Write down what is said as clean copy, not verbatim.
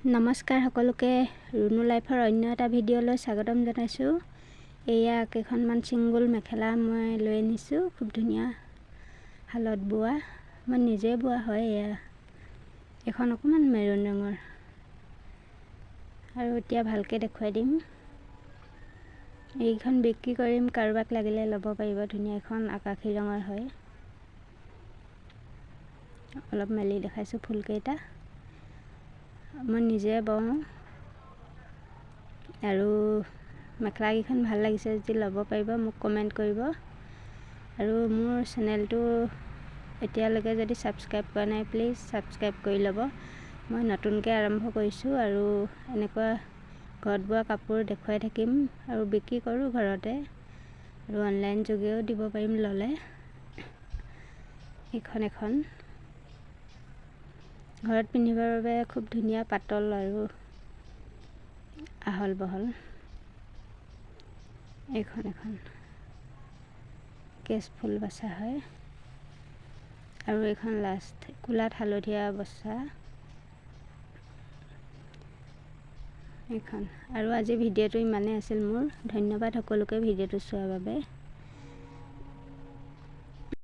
নমস্কাৰ সকলোকে ৰুনু লাইফৰ অন্য এটা ভিডিঅ'লৈ স্বাগতম জনাইছোঁ। এয়া কেইখনমান ছিংগল মেখেলা মই লৈ আনিছোঁ, খুব ধুনীয়া শালত বোৱা, মই নিজে বোৱা হয়। এয়া এখন অকণমান মেৰুন ৰঙৰ, আৰু এতিয়া ভালকৈ দেখুৱাই দিম। এইখন বিক্ৰী কৰিম, কাৰোবাক লাগিলে ল'ব পাৰিব। ধুনীয়া এখন আকাশী ৰঙৰ হয়। অলপ মেলি দেখাইছোঁ ফুলকেইটা, মই নিজে বওঁ। আৰু মেখেলাকেইখন ভাল লাগিছে যদি ল'ব পাৰিব, মোক কমেণ্ট কৰিব। আৰু মোৰ চেনেলটো এতিয়ালৈকে যদি ছাবস্ক্ৰাইব কৰা নাই, প্লিজ ছাবস্ক্ৰাইব কৰি ল'ব। মই নতুনকৈ আৰম্ভ কৰিছোঁ, আৰু এনেকুৱা ঘৰত বোৱা কাপোৰ দেখুৱাই থাকিম, আৰু বিক্ৰী কৰোঁ ঘৰতে, আৰু অনলাইন যোগেও দিব পাৰিম ল'লে। এখন ঘৰত পিন্ধিবৰ বাবে খুব ধুনীয়া, পাতল আৰু আহল বহল। এখন কেচ ফুল বচা হয়, আৰু এইখন লাষ্ট কোলাত হালধীয়া বচা এইখন। আৰু আজি ভিডিঅ'টো ইমানেই আছিল মোৰ। ধন্যবাদ সকলোকে ভিডিঅ'টো চোৱাৰ বাবে।